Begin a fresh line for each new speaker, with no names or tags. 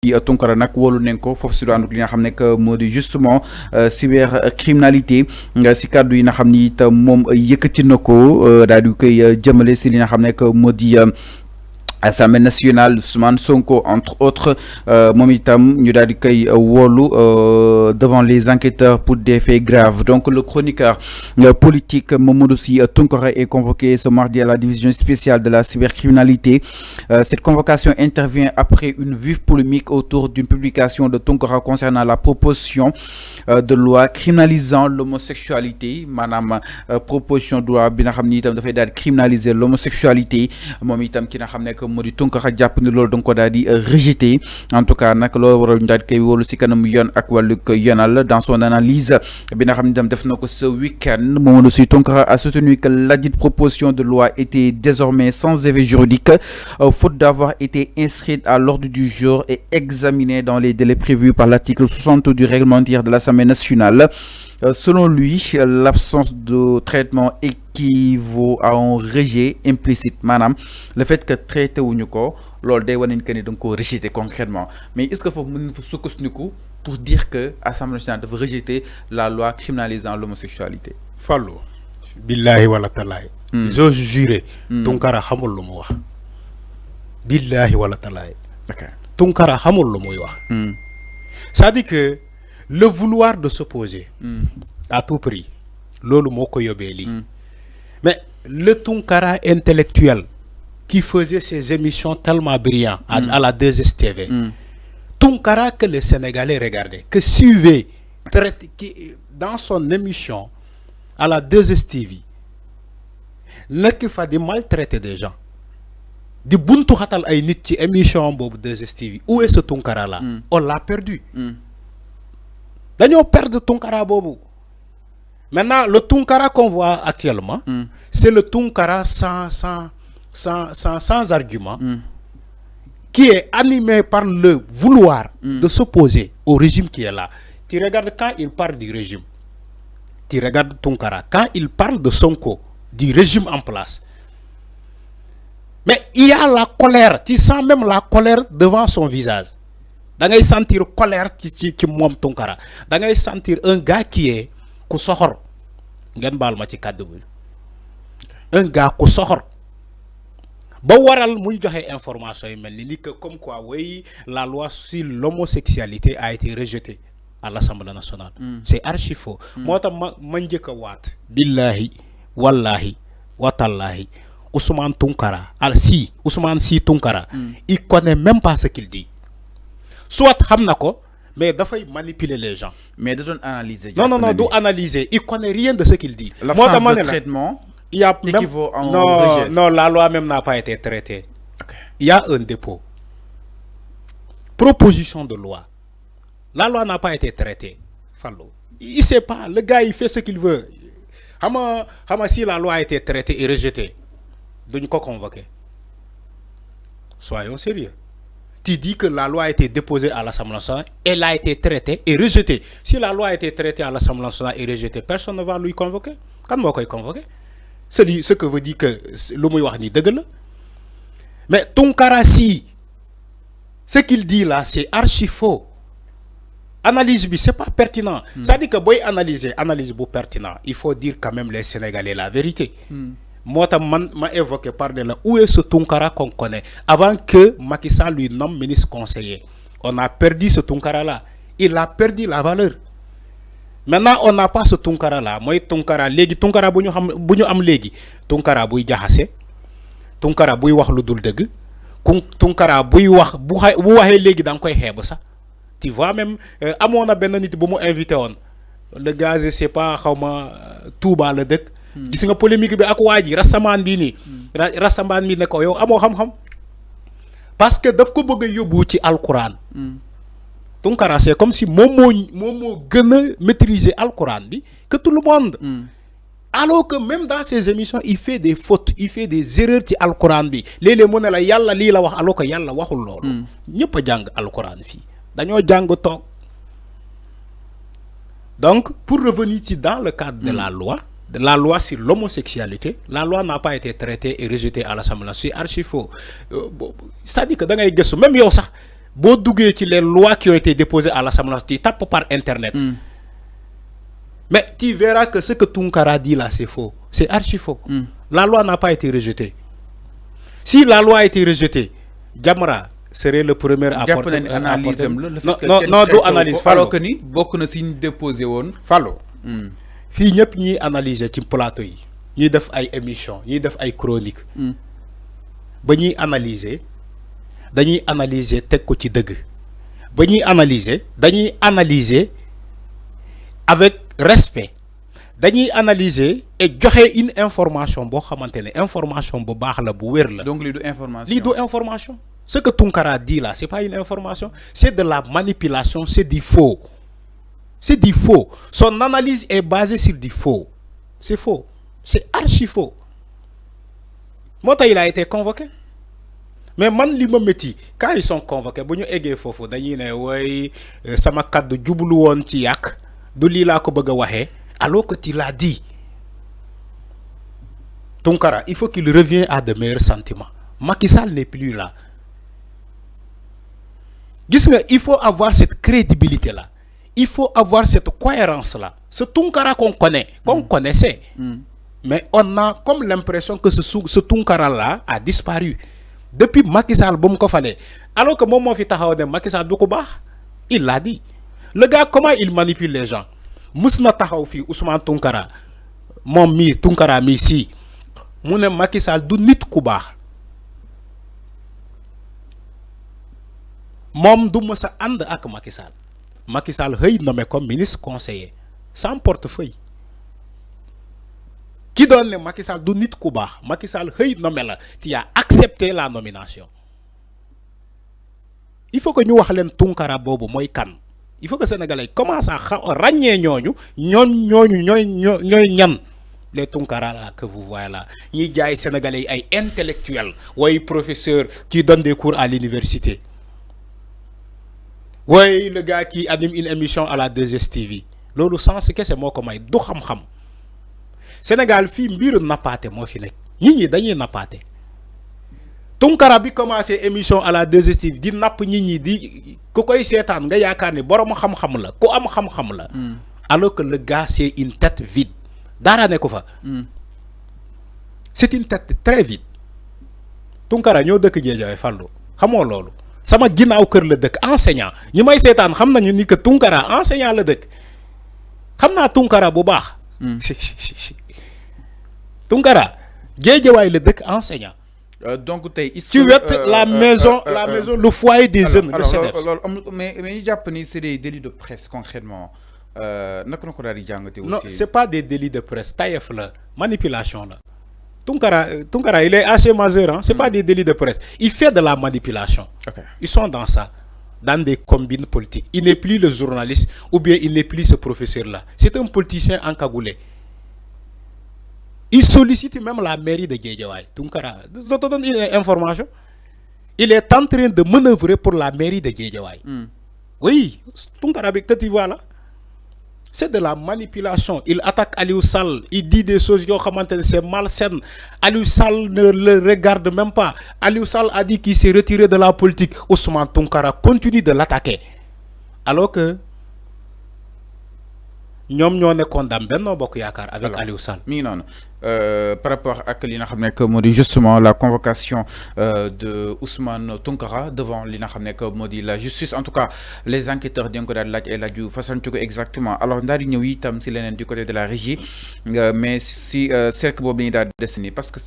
Tunkara nag wóolu nañ ko foofu si daanaka li nga xam ne que moo di justement cybercriminalité si kàddu yi nga xam ni itam moom yëkkati na ko daal di koy jëmale si li nga xam ne que moo di Assemblée nationale Ousmane Sonko entre autres moom itam ñu daal di koy wóolu devant les enquêteurs pour des faits graves. Donc le chroniqueur politique Mamadou Sy Tounkara est convoqué ce mardi à la division spéciale de la cybercriminalité. Cette convocation intervient après une vive polémique autour d'une publication de Tounkara concernant la proposition de loi criminalisant l'homosexualité. Maanaam proposition de loi bi nga xam ni itam dafay daal di criminaliser l'homosexualité moom itam ki nga xam ne moo di Tounkara jàpp ni loolu danga ko daal di rejeté. En tout cas nag loolu waral ñu daal di koy wóolu si kanam yoon ak wàllu yoonal. Dans son analyse bi nga xam ne itam def na ko ce week-end, Mamadou Sy Tounkara a soutenu que ladite proposition de loi était désormais sans effet juridique faute d'avoir été inscrite à l'ordre du jour et examinée dans les délais prévus par l'article 60 du règlement intérieur de l'Assemblée nationale. Selon lui, l'absence de traitement équivaut à un rejet implicite. Madame, le fait que traité wuñu ko loolu day wane que ni da nga ko rejeter concrètement. Mais est-ce que foofu mën na fa sukkandiku pour dire que Assemblée nationale dafa rejeter la loi criminalisant l'homosexualité?
Fallou billahi wala talaay. J'ose jurer. Tounkara xamul lu mu wax. Billahi wala talaay. Tounkara xamul lu muy wax. C'est-à-dire que le vouloir de s'opposer à tout prix, lolu moko yobé li. Mais le Tounkara intellectuel qui faisait ses émissions tellement brillantes à la 2STV, Tounkara que les Sénégalais regardaient, que suivaient dans son émission à la 2STV, n'est qu'il faut maltraiter des gens. Di buntu xatal ay nit ci émission bobu 2STV. Où est ce Tounkara là? On l'a perdu. Dañoo perdre Tounkara bobu. Maintenant, le Tounkara qu'on voit actuellement, c'est le Tounkara sans argument, qui est animé par le vouloir de s'opposer au régime qui est là. Tu regardes quand il parle du régime, tu regardes Tounkara, quand il parle de Sonko, du régime en place. Mais il y a la colère, tu sens même la colère devant son visage. Da ngay sentir colère ci mom Tounkara. Da ngay sentir un gars qui est ku soxor. Ngeen baal ma ci kàddu bi. Un gars ku soxor. Ba waral muy joxe information yi melni ni que comme quoi oui, la loi sur l'homosexualité a été rejetée à l'Assemblée nationale. C'est archi faux. Motax ma njëkk a waat. Billahi wallahi wa tallahi. Ousmane Tounkara, Ousmane Sy Tounkara, il connaît même pas ce qu'il dit. Soit hamnako, mais il faut manipuler les gens.
Mais il doit analyser.
Non, il doit analyser. Il connaît rien de ce qu'il dit.
La France de traitement équivaut à un rejet.
Non, la loi même n'a pas été traitée. Okay. Il y a un dépôt. Proposition de loi. La loi n'a pas été traitée. Fallo. Il sait pas. Le gars, il fait ce qu'il veut. Si la loi a été traitée et rejetée, de nous convoquer. Soyons sérieux. Tu dis que la loi a été déposée à l'Assemblée nationale, elle a été traitée et rejetée. Si la loi a été traitée à l'Assemblée nationale et rejetée, personne ne va lui convoquer. Quand on va convoquer, ce que veut dire que l'homme est dégueulasse. Mais Tounkara, si ce qu'il dit là, c'est archi faux. Analyse, c'est pas pertinent. Ça dit que pour analyse pertinent, il faut dire quand même les Sénégalais la vérité. Moi, je évoqué par de là où est ce Tounkara qu'on connaît avant que Macky Sall lui nomme ministre conseiller. On a perdu ce Tounkara là. Il a perdu la valeur. Maintenant, on n'a pas ce Tounkara là. Moi, Tounkara légui, Tounkara buñu am légui. Tounkara buy jaxassé. Tounkara buy wax lu dul deug. Tounkara buy wax bu waxé légui dang koy xébu sa. Tu vois même amona ben nit bu mu invité won. Le gars je sais pas xawma Touba le deuk. Gis nga polémique bi ak waji Rastaman bi ni Rastaman mi ne ko yow amo xam-xam parce que daf ko bëgg yobbu ci alcorane. Tounkara c'est comme si momo gëna maîtriser alcorane bi que tout le monde. Alors que même dans ses émissions il fait des fautes, il fait des erreurs ci alcorane bi. Lélé mo ne la yalla li la wax alors que yalla waxul lolu. Ñepp jang alcorane fi. Dañoo jang tok. Donc pour revenir ici dans le cadre de la loi sur l'homosexualité, la loi n'a pas été traitée et rejetée à l'Assemblée nationale. C'est archi faux. C'est-à-dire que dans les même yo sax boo duggee ci les lois qui ont été déposées à l'Assemblée nationale, tu tapes par internet. Mais tu verras que ce que Tounkara dit là, c'est faux. C'est archi faux. La loi n'a pas été rejetée. Si la loi a été rejetée, Jamra serait le premier à apporter une analyse. Non, analyse.
Alors que ni beaucoup ne signe déposé won.
Fallo. Si ñep ñi analyser ci plateau yi, ñi def ay émission, ñi def ay chronique. Ba ñi analyser, dañuy analyser tek ko ci deug. Ba ñi analyser, dañuy analyser avec respect. Dañuy analyser et joxe une information bo xamantene information bu baax la bu wér la.
Donc li du information.
Li du information. Ce que Tounkara dit là, c'est pas une information, c'est de la manipulation, c'est du faux. C'est du faux. Son analyse est basée sur du faux. C'est faux. C'est archi faux. Mota il a été convoqué. Mais man li me metti quand ils sont convoqués, bu ñu éggé fofu dañuy né way sama kaddu djublu won ci yak, du li la ko bëgg waxé. Alors que tu l'as dit, Tounkara, il faut qu'il revienne à de meilleurs sentiments. Macky Sall n'est plus là. Il faut avoir cette crédibilité-là. Il faut avoir cette cohérence-là. Ce Tounkara qu'on connaît, qu'on connaissait. Mais on a comme l'impression que ce Tounkara-là a disparu. Depuis Macky Sall, alors que moi, Macky Sall, il l'a dit. Le gars, comment il manipule les gens? Mousna taxaw fi Ousmane Tounkara mom mi Tounkara mi si mu ne Macky Sall du nit ku baax mom du mësa and ak Macky Sall. Macky Sall xëy nommé comme ministre conseiller sans portefeuille. Qui donne ne Macky Sall du nit ku baax Macky Sall xëy nommé la tu as accepté la nomination. Il faut que ñu wax len Tounkara bobu moy kan. Il faut que les Sénégalais commencent à ragner ñoñu ñan les Tounkara là que vous voyez là. Ñi jaay Sénégalais ay intellectuels way professeurs qui donnent des cours à l'université. Ouais, le gars qui anime une émission à la 2STV. Lolu sens que c'est moi comme ay du xam-xam. Sénégal fi mbiru napaté mo fi nek. Ñi dañuy napaté. Tounkara bi commencé émission à la 2STV di nap ñi di ku koy sétane nga yaakaar ni borom xam-xam la ku am xam-xam la. Alors que le gars c'est une tête vide. Dara ne ko fa. C'est une tête très vide. Tounkara ñoo dëkk Guédiawaye Fallou xamoo loolu sama ginnaaw kër la dëkk enseignant ñi may sétane xam nañu ni que Tounkara enseignant la dëkk xam naa Tounkara bu baax. Tounkara Guédiawaye la dëkk enseignant.
Donc
tu la maison le foyer des jeunes.
Mais ñu jàpp ni c'est des délits de presse concrètement naka na ko daal di jàngate aussi.
Non, c'est pas des délits de presse tayef la manipulation la. Tounkara il est assez majeur hein? C'est pas des délits de presse, il fait de la manipulation. Ils sont dans ça, dans des combines politiques. Il n'est plus le journaliste ou bien il n'est plus ce professeur là, c'est un politicien encagoulé. Il sollicite même la mairie de Guédiawaye. Tounkara, je te donne une information. Il est en train de manœuvrer pour la mairie de Guédiawaye. Oui, Tounkara, que tu vois là, c'est de la manipulation. Il attaque Aliou Sall, il dit des choses qui c'est malsaine. Aliou Sall ne le regarde même pas. Aliou Sall a dit qu'il s'est retiré de la politique. Ousmane Tounkara continue de l'attaquer. Alors que ñom ñoo nekkoon dam Benno Bokk Yaakaar avec Aliou Sall.
Mi non par rapport à li nga xam ne que moo di justement la convocation de Ousmane Tounkara devant li nga xam ne que moo di la justice, en tout cas les enquêteurs di nga ko daal laaj ay laaj yu fasantu ko exactement. Alors daal di ñëw itam si leneen du côté de la régie mais si cercle boobu la ñuy daal di destiny parce que